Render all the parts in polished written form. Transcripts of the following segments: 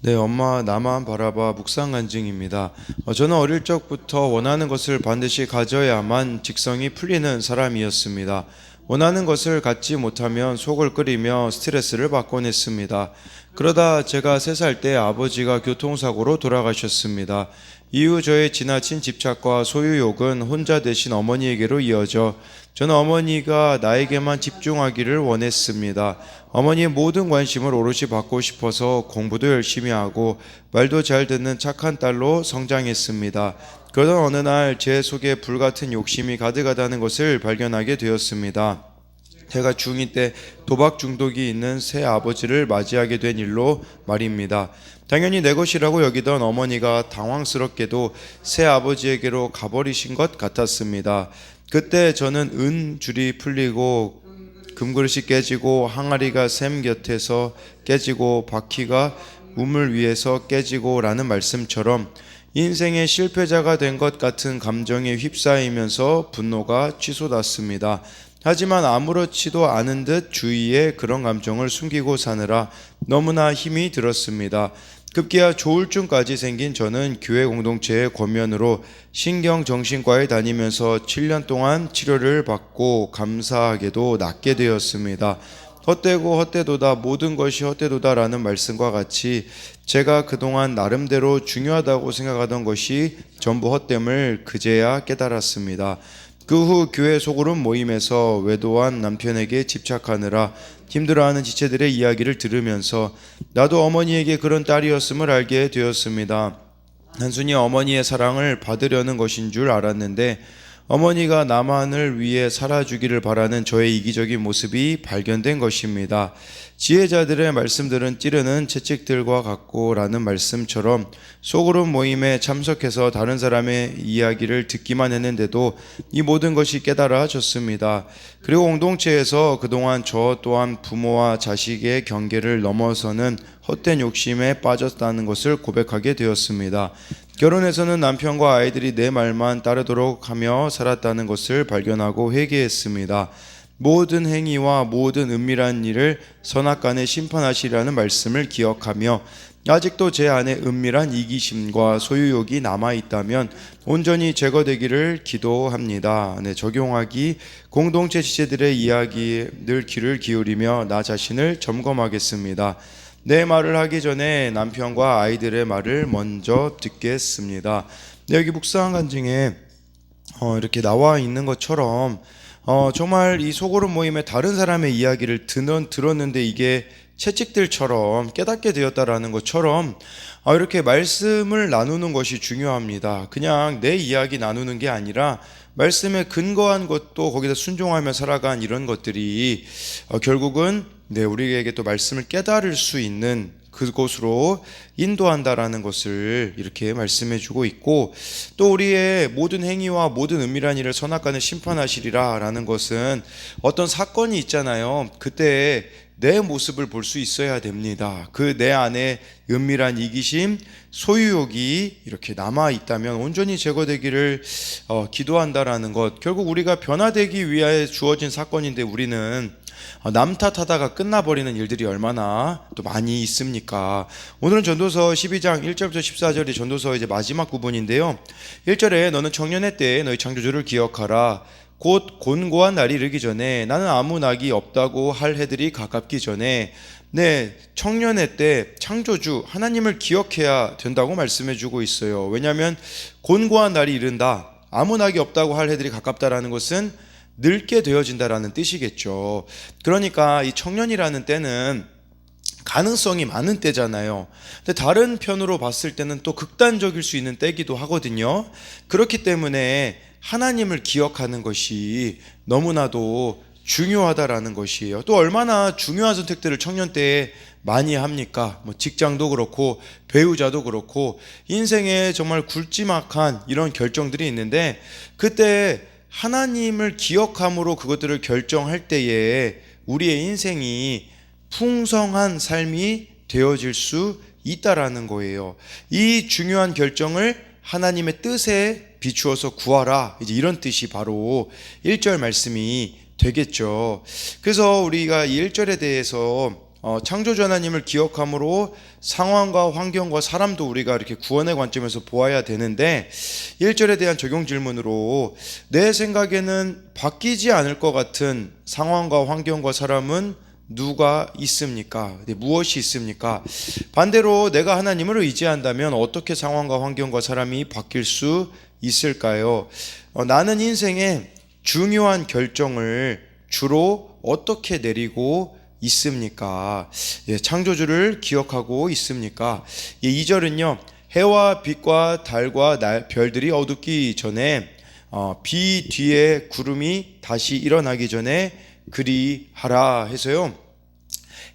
네, 엄마 나만 바라봐 묵상 간증입니다. 저는 어릴 적부터 원하는 것을 반드시 가져야만 직성이 풀리는 사람이었습니다. 원하는 것을 갖지 못하면 속을 끓이며 스트레스를 받곤 했습니다. 그러다 제가 3살 때 아버지가 교통사고로 돌아가셨습니다. 이후 저의 지나친 집착과 소유욕은 혼자 되신 어머니에게로 이어져 저는 어머니가 나에게만 집중하기를 원했습니다. 어머니의 모든 관심을 오롯이 받고 싶어서 공부도 열심히 하고 말도 잘 듣는 착한 딸로 성장했습니다. 그러던 어느 날 제 속에 불같은 욕심이 가득하다는 것을 발견하게 되었습니다. 제가 중2 때 도박 중독이 있는 새 아버지를 맞이하게 된 일로 말입니다. 당연히 내 것이라고 여기던 어머니가 당황스럽게도 새 아버지에게로 가버리신 것 같았습니다. 그때 저는 은줄이 풀리고 금그릇이 깨지고 항아리가 샘 곁에서 깨지고 바퀴가 우물 위에서 깨지고 라는 말씀처럼 인생의 실패자가 된 것 같은 감정에 휩싸이면서 분노가 치솟았습니다. 하지만 아무렇지도 않은 듯 주위에 그런 감정을 숨기고 사느라 너무나 힘이 들었습니다. 급기야 조울증까지 생긴 저는 교회 공동체의 권면으로 신경정신과에 다니면서 7년 동안 치료를 받고 감사하게도 낫게 되었습니다. 헛되고 헛되도다 모든 것이 헛되도다라는 말씀과 같이 제가 그동안 나름대로 중요하다고 생각하던 것이 전부 헛됨을 그제야 깨달았습니다. 그 후 교회 소그룹 모임에서 외도한 남편에게 집착하느라 힘들어하는 지체들의 이야기를 들으면서 나도 어머니에게 그런 딸이었음을 알게 되었습니다. 단순히 어머니의 사랑을 받으려는 것인 줄 알았는데 어머니가 나만을 위해 살아주기를 바라는 저의 이기적인 모습이 발견된 것입니다. 지혜자들의 말씀들은 찌르는 채찍들과 같고 라는 말씀처럼 소그룹 모임에 참석해서 다른 사람의 이야기를 듣기만 했는데도 이 모든 것이 깨달아졌습니다. 그리고 공동체에서 그동안 저 또한 부모와 자식의 경계를 넘어서는 헛된 욕심에 빠졌다는 것을 고백하게 되었습니다. 결혼해서는 남편과 아이들이 내 말만 따르도록 하며 살았다는 것을 발견하고 회개했습니다. 모든 행위와 모든 은밀한 일을 선악간에 심판하시라는 말씀을 기억하며 아직도 제 안에 은밀한 이기심과 소유욕이 남아있다면 온전히 제거되기를 기도합니다. 적용하기 공동체 지체들의 이야기에 늘 귀를 기울이며 나 자신을 점검하겠습니다. 내 말을 하기 전에 남편과 아이들의 말을 먼저 듣겠습니다. 여기 묵상 간증에 이렇게 나와 있는 것처럼 정말 이 소그룹 모임에 다른 사람의 이야기를 들었는데 이게 채찍들처럼 깨닫게 되었다라는 것처럼 이렇게 말씀을 나누는 것이 중요합니다. 그냥 내 이야기 나누는 게 아니라 말씀에 근거한 것도 거기다 순종하며 살아간 이런 것들이 결국은 우리에게 또 말씀을 깨달을 수 있는 그곳으로 인도한다라는 것을 이렇게 말씀해 주고 있고, 또 우리의 모든 행위와 모든 은밀한 일을 선악간에 심판하시리라 라는 것은 어떤 사건이 있잖아요. 그때 내 모습을 볼 수 있어야 됩니다. 그 내 안에 은밀한 이기심, 소유욕이 이렇게 남아 있다면 온전히 제거되기를 기도한다라는 것. 결국 우리가 변화되기 위해 주어진 사건인데 우리는 남 탓하다가 끝나버리는 일들이 얼마나 또 많이 있습니까? 오늘은 전도서 12장 1절부터 14절이 전도서 이제 마지막 부분인데요. 1절에 너는 청년의 때에 너희 창조주를 기억하라. 곧 곤고한 날이 이르기 전에 나는 아무 낙이 없다고 할 해들이 가깝기 전에 청년의 때 창조주 하나님을 기억해야 된다고 말씀해 주고 있어요. 왜냐하면 곤고한 날이 이른다, 아무 낙이 없다고 할 해들이 가깝다라는 것은 늙게 되어진다라는 뜻이겠죠. 그러니까 이 청년이라는 때는 가능성이 많은 때잖아요. 근데 다른 편으로 봤을 때는 또 극단적일 수 있는 때기도 하거든요. 그렇기 때문에 하나님을 기억하는 것이 너무나도 중요하다라는 것이에요. 또 얼마나 중요한 선택들을 청년 때에 많이 합니까? 직장도 그렇고 배우자도 그렇고 인생에 정말 굵지막한 이런 결정들이 있는데 그때 하나님을 기억함으로 그것들을 결정할 때에 우리의 인생이 풍성한 삶이 되어질 수 있다라는 거예요. 이 중요한 결정을 하나님의 뜻에 비추어서 구하라, 이제 이런 뜻이 바로 1절 말씀이 되겠죠. 그래서 우리가 이 1절에 대해서 창조주 하나님을 기억함으로 상황과 환경과 사람도 우리가 이렇게 구원의 관점에서 보아야 되는데 1절에 대한 적용 질문으로 내 생각에는 바뀌지 않을 것 같은 상황과 환경과 사람은 누가 있습니까? 무엇이 있습니까? 반대로 내가 하나님을 의지한다면 어떻게 상황과 환경과 사람이 바뀔 수 있을까요? 나는 인생의 중요한 결정을 주로 어떻게 내리고 있습니까? 창조주를 기억하고 있습니까? 2절은요, 해와 빛과 달과 별들이 어둡기 전에 비 뒤에 구름이 다시 일어나기 전에 그리하라 해서요,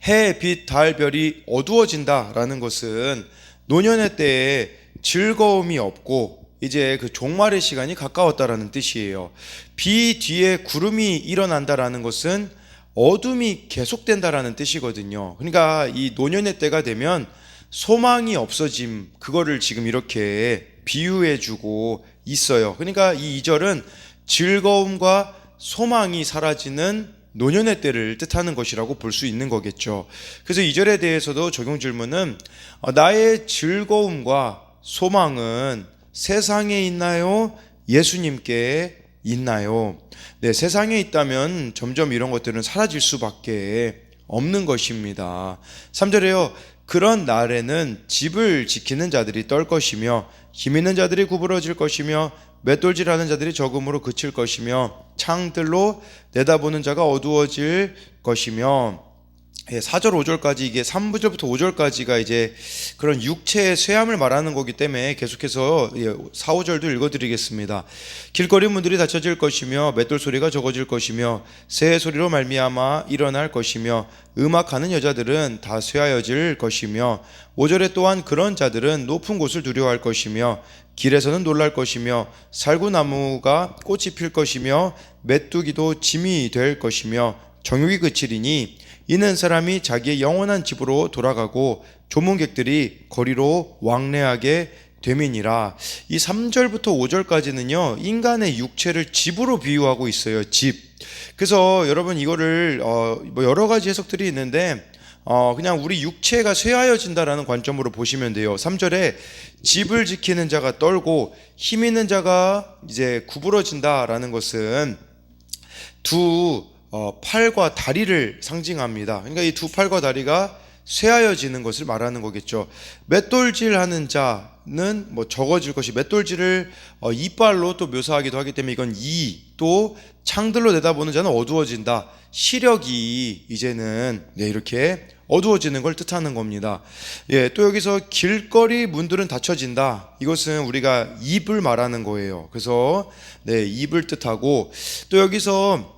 해, 빛, 달, 별이 어두워진다라는 것은 노년의 때에 즐거움이 없고 이제 그 종말의 시간이 가까웠다라는 뜻이에요. 비 뒤에 구름이 일어난다라는 것은 어둠이 계속된다라는 뜻이거든요. 그러니까 이 노년의 때가 되면 소망이 없어짐, 그거를 지금 이렇게 비유해 주고 있어요. 그러니까 이 2절은 즐거움과 소망이 사라지는 노년의 때를 뜻하는 것이라고 볼 수 있는 거겠죠. 그래서 2절에 대해서도 적용 질문은 나의 즐거움과 소망은 세상에 있나요? 예수님께 있나요? 네, 세상에 있다면 점점 이런 것들은 사라질 수밖에 없는 것입니다. 3절에요. 그런 날에는 집을 지키는 자들이 떨 것이며 힘 있는 자들이 구부러질 것이며 맷돌질하는 자들이 적음으로 그칠 것이며 창들로 내다보는 자가 어두워질 것이며 4절 5절까지 이게 3절부터 5절까지가 이제 그런 육체의 쇠함을 말하는 거기 때문에 계속해서 4, 5절도 읽어드리겠습니다. 길거리 문들이 닫혀질 것이며 맷돌 소리가 적어질 것이며 새 소리로 말미암아 일어날 것이며 음악하는 여자들은 다 쇠하여질 것이며 5절에 또한 그런 자들은 높은 곳을 두려워할 것이며 길에서는 놀랄 것이며 살구나무가 꽃이 필 것이며 메뚜기도 짐이 될 것이며 정욕이 그치리니 이는 사람이 자기의 영원한 집으로 돌아가고 조문객들이 거리로 왕래하게 됨이니라. 이 3절부터 5절까지는요 인간의 육체를 집으로 비유하고 있어요. 집. 그래서 여러분 이거를 뭐 여러 가지 해석들이 있는데 그냥 우리 육체가 쇠하여진다라는 관점으로 보시면 돼요. 3절에 집을 지키는 자가 떨고 힘 있는 자가 이제 구부러진다라는 것은 두 팔과 다리를 상징합니다. 그러니까 이 두 팔과 다리가 쇠하여지는 것을 말하는 거겠죠. 맷돌질하는 자는 뭐 적어질 것이, 맷돌질을 이빨로 또 묘사하기도 하기 때문에 이건 또 창들로 내다보는 자는 어두워진다. 시력이 이제는 이렇게 어두워지는 걸 뜻하는 겁니다. 또 여기서 길거리 문들은 닫혀진다. 이것은 우리가 입을 말하는 거예요. 그래서 입을 뜻하고, 또 여기서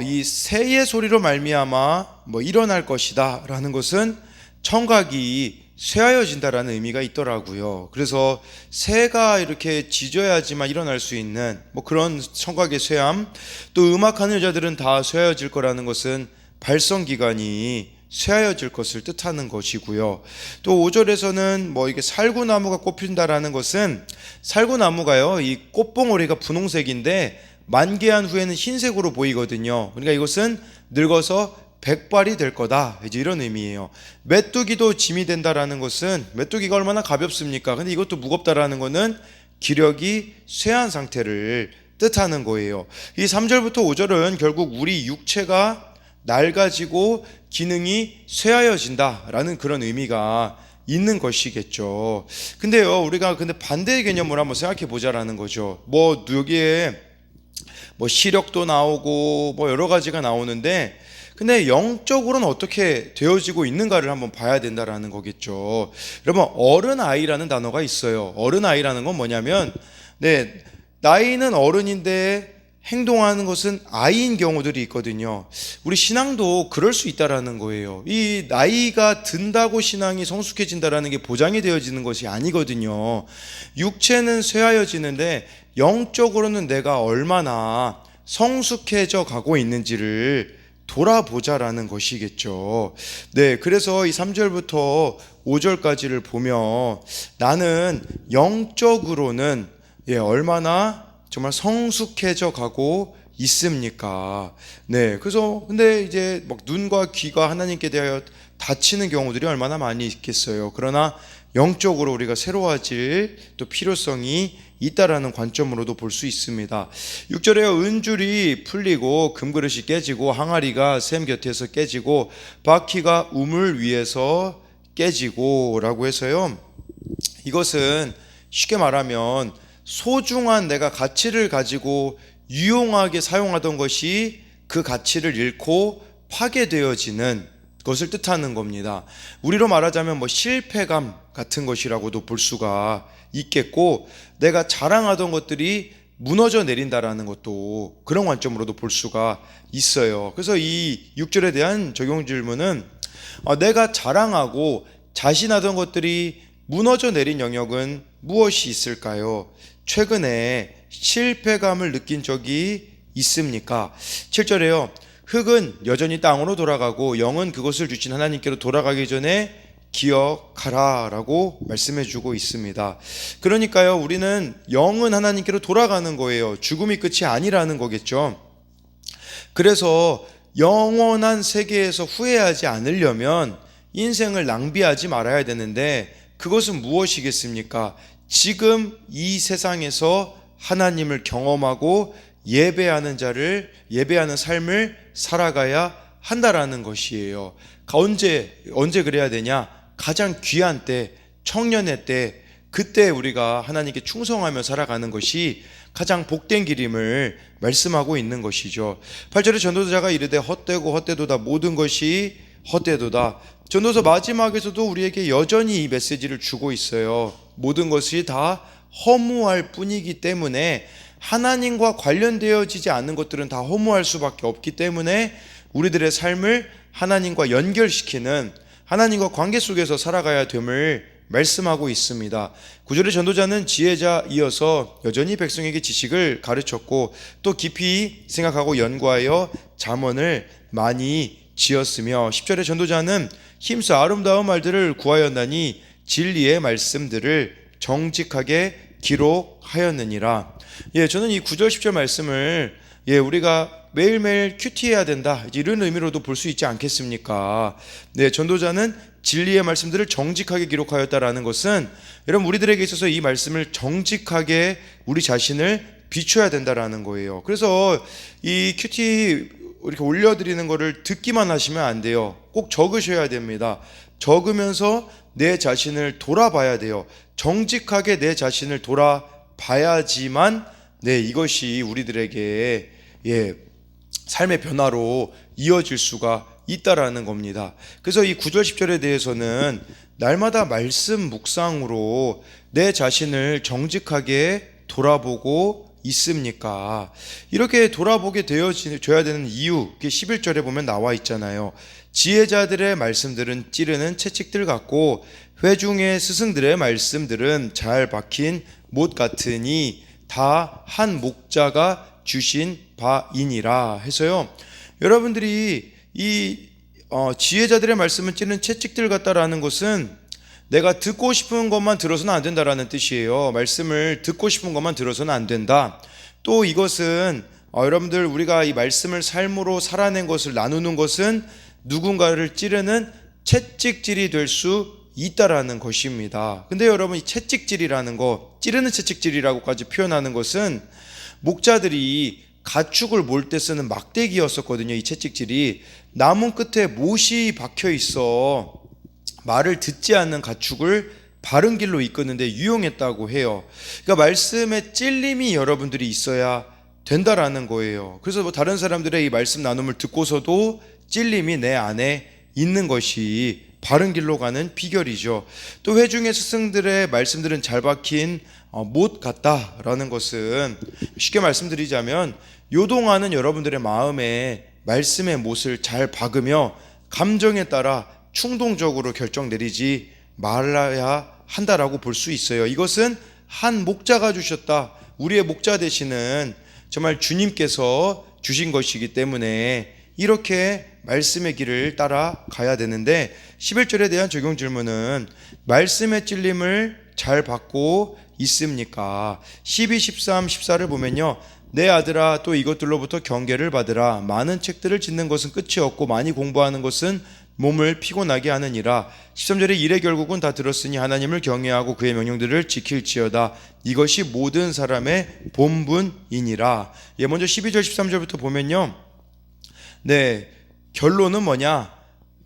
이 새의 소리로 말미암아 뭐 일어날 것이다 라는 것은 청각이 쇠하여진다라는 의미가 있더라고요. 그래서 새가 이렇게 짖어야지만 일어날 수 있는 뭐 그런 청각의 쇠함, 또 음악하는 여자들은 다 쇠하여질 거라는 것은 발성기관이 쇠하여질 것을 뜻하는 것이고요. 또 5절에서는 뭐 이게 살구나무가 꽃핀다라는 것은, 살구나무가요 이 꽃봉오리가 분홍색인데 만개한 후에는 흰색으로 보이거든요. 그러니까 이것은 늙어서 백발이 될 거다, 이제 이런 의미예요. 메뚜기도 짐이 된다라는 것은, 메뚜기가 얼마나 가볍습니까? 근데 이것도 무겁다라는 것은 기력이 쇠한 상태를 뜻하는 거예요. 이 3절부터 5절은 결국 우리 육체가 낡아지고 기능이 쇠하여진다라는 그런 의미가 있는 것이겠죠. 근데요, 우리가 근데 반대의 개념으로 한번 생각해 보자라는 거죠. 뭐 여기에 뭐 시력도 나오고 뭐 여러 가지가 나오는데, 근데 영적으로는 어떻게 되어지고 있는가를 한번 봐야 된다라는 거겠죠. 여러분, 어른아이라는 단어가 있어요. 어른아이라는 건 뭐냐면, 나이는 어른인데 행동하는 것은 아이인 경우들이 있거든요. 우리 신앙도 그럴 수 있다라는 거예요. 이 나이가 든다고 신앙이 성숙해진다라는 게 보장이 되어지는 것이 아니거든요. 육체는 쇠하여지는데 영적으로는 내가 얼마나 성숙해져 가고 있는지를 돌아보자라는 것이겠죠. 그래서 이 3절부터 5절까지를 보면 나는 영적으로는 얼마나 정말 성숙해져 가고 있습니까? 네. 그래서 근데 이제 막 눈과 귀가 하나님께 대하여 닫히는 경우들이 얼마나 많이 있겠어요. 그러나 영적으로 우리가 새로워질 또 필요성이 있다라는 관점으로도 볼 수 있습니다. 6절에 은줄이 풀리고 금그릇이 깨지고 항아리가 샘 곁에서 깨지고 바퀴가 우물 위에서 깨지고 라고 해서요. 이것은 쉽게 말하면 소중한 내가 가치를 가지고 유용하게 사용하던 것이 그 가치를 잃고 파괴되어지는 것을 뜻하는 겁니다. 우리로 말하자면 실패감 같은 것이라고도 볼 수가 있겠고, 내가 자랑하던 것들이 무너져 내린다라는 것도 그런 관점으로도 볼 수가 있어요. 그래서 이 6절에 대한 적용 질문은 내가 자랑하고 자신하던 것들이 무너져 내린 영역은 무엇이 있을까요? 최근에 실패감을 느낀 적이 있습니까? 7절에요. 흙은 여전히 땅으로 돌아가고 영은 그것을 주신 하나님께로 돌아가기 전에 기억하라 라고 말씀해 주고 있습니다. 그러니까요, 우리는 영은 하나님께로 돌아가는 거예요. 죽음이 끝이 아니라는 거겠죠. 그래서 영원한 세계에서 후회하지 않으려면 인생을 낭비하지 말아야 되는데, 그것은 무엇이겠습니까? 지금 이 세상에서 하나님을 경험하고 예배하는 삶을 살아가야 한다라는 것이에요. 언제 그래야 되냐? 가장 귀한 때, 청년의 때, 그때 우리가 하나님께 충성하며 살아가는 것이 가장 복된 길임을 말씀하고 있는 것이죠. 8절에 전도자가 이르되 헛되고 헛되도다, 모든 것이 헛되도다. 전도서 마지막에서도 우리에게 여전히 이 메시지를 주고 있어요. 모든 것이 다 허무할 뿐이기 때문에, 하나님과 관련되어지지 않는 것들은 다 허무할 수밖에 없기 때문에 우리들의 삶을 하나님과 연결시키는, 하나님과 관계 속에서 살아가야 됨을 말씀하고 있습니다. 9절의 전도자는 지혜자 이어서 여전히 백성에게 지식을 가르쳤고, 또 깊이 생각하고 연구하여 잠언을 많이 지었으며, 10절의 전도자는 힘써 아름다운 말들을 구하였나니 진리의 말씀들을 정직하게 기록하였느니라. 저는 이 9절 10절 말씀을 우리가 매일매일 큐티해야 된다, 이런 의미로도 볼 수 있지 않겠습니까? 전도자는 진리의 말씀들을 정직하게 기록하였다라는 것은, 여러분, 우리들에게 있어서 이 말씀을 정직하게 우리 자신을 비춰야 된다라는 거예요. 그래서 이 큐티 이렇게 올려드리는 거를 듣기만 하시면 안 돼요. 꼭 적으셔야 됩니다. 적으면서 내 자신을 돌아봐야 돼요. 정직하게 내 자신을 돌아봐야지만 이것이 우리들에게 삶의 변화로 이어질 수가 있다라는 겁니다. 그래서 이 9절 10절에 대해서는 날마다 말씀 묵상으로 내 자신을 정직하게 돌아보고 있습니까? 이렇게 돌아보게 되어져야 되는 이유, 11절에 보면 나와 있잖아요. 지혜자들의 말씀들은 찌르는 채찍들 같고 회중의 스승들의 말씀들은 잘 박힌 못 같으니 다 한 목자가 주신 바이니라 해서요. 여러분들이 이 지혜자들의 말씀은 찌르는 채찍들 같다라는 것은 내가 듣고 싶은 것만 들어서는 안 된다라는 뜻이에요. 말씀을 듣고 싶은 것만 들어서는 안 된다. 또 이것은 여러분들, 우리가 이 말씀을 삶으로 살아낸 것을 나누는 것은 누군가를 찌르는 채찍질이 될 수 있다라는 것입니다. 근데 여러분, 이 채찍질이라는 거, 찌르는 채찍질이라고까지 표현하는 것은 목자들이 가축을 몰 때 쓰는 막대기였었거든요. 이 채찍질이 나무 끝에 못이 박혀 있어 말을 듣지 않는 가축을 바른 길로 이끄는데 유용했다고 해요. 그러니까 말씀에 찔림이 여러분들이 있어야 된다라는 거예요. 그래서 다른 사람들의 이 말씀 나눔을 듣고서도 찔림이 내 안에 있는 것이 바른 길로 가는 비결이죠. 또 회중의 스승들의 말씀들은 잘 박힌 못 같다라는 것은, 쉽게 말씀드리자면 요동하는 여러분들의 마음에 말씀의 못을 잘 박으며 감정에 따라 충동적으로 결정 내리지 말아야 한다라고 볼 수 있어요. 이것은 한 목자가 주셨다, 우리의 목자 되시는 정말 주님께서 주신 것이기 때문에 이렇게 말씀의 길을 따라가야 되는데, 11절에 대한 적용 질문은 말씀의 찔림을 잘 받고 있습니까? 12, 13, 14를 보면요, 내 아들아 또 이것들로부터 경계를 받으라. 많은 책들을 짓는 것은 끝이 없고 많이 공부하는 것은 몸을 피곤하게 하느니라. 13절에 이래 결국은 다 들었으니 하나님을 경외하고 그의 명령들을 지킬지어다. 이것이 모든 사람의 본분이니라. 먼저 12절 13절부터 보면요, 결론은 뭐냐?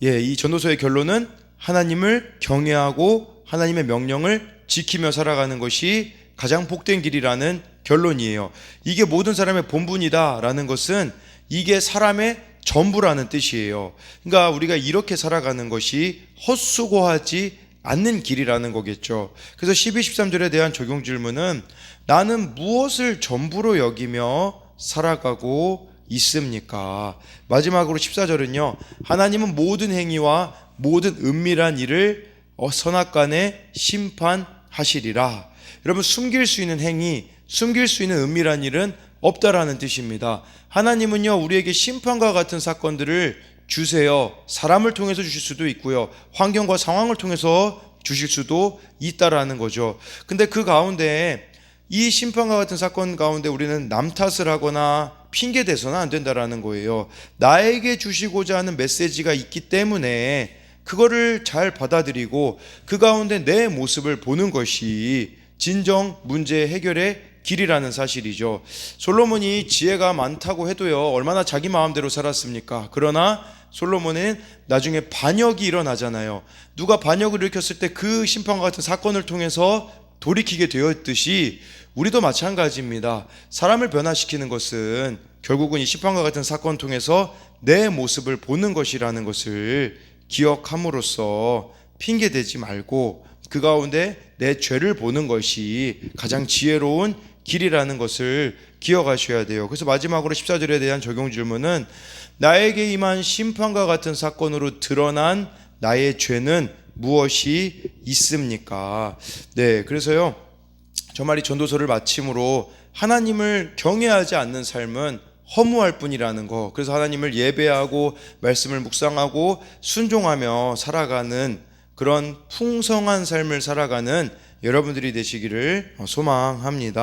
이 전도서의 결론은 하나님을 경외하고 하나님의 명령을 지키며 살아가는 것이 가장 복된 길이라는 결론이에요. 이게 모든 사람의 본분이다라는 것은 이게 사람의 전부라는 뜻이에요. 그러니까 우리가 이렇게 살아가는 것이 헛수고하지 않는 길이라는 거겠죠. 그래서 12, 13절에 대한 적용 질문은 나는 무엇을 전부로 여기며 살아가고 있습니까? 마지막으로 14절은요, 하나님은 모든 행위와 모든 은밀한 일을 선악간에 심판하시리라. 여러분, 숨길 수 있는 행위, 숨길 수 있는 은밀한 일은 없다라는 뜻입니다. 하나님은요, 우리에게 심판과 같은 사건들을 주세요. 사람을 통해서 주실 수도 있고요, 환경과 상황을 통해서 주실 수도 있다라는 거죠. 근데 그 가운데 이 심판과 같은 사건 가운데 우리는 남 탓을 하거나 핑계 대서는 안 된다라는 거예요. 나에게 주시고자 하는 메시지가 있기 때문에 그거를 잘 받아들이고 그 가운데 내 모습을 보는 것이 진정 문제 해결의 길이라는 사실이죠. 솔로몬이 지혜가 많다고 해도요, 얼마나 자기 마음대로 살았습니까? 그러나 솔로몬은 나중에 반역이 일어나잖아요. 누가 반역을 일으켰을 때 그 심판과 같은 사건을 통해서 돌이키게 되었듯이 우리도 마찬가지입니다. 사람을 변화시키는 것은 결국은 이 심판과 같은 사건을 통해서 내 모습을 보는 것이라는 것을 기억함으로써 핑계대지 말고 그 가운데 내 죄를 보는 것이 가장 지혜로운 길이라는 것을 기억하셔야 돼요. 그래서 마지막으로 14절에 대한 적용 질문은 나에게 임한 심판과 같은 사건으로 드러난 나의 죄는 무엇이 있습니까? 그래서요, 정말 이 전도서를 마침으로 하나님을 경외하지 않는 삶은 허무할 뿐이라는 거. 그래서 하나님을 예배하고 말씀을 묵상하고 순종하며 살아가는 그런 풍성한 삶을 살아가는 여러분들이 되시기를 소망합니다.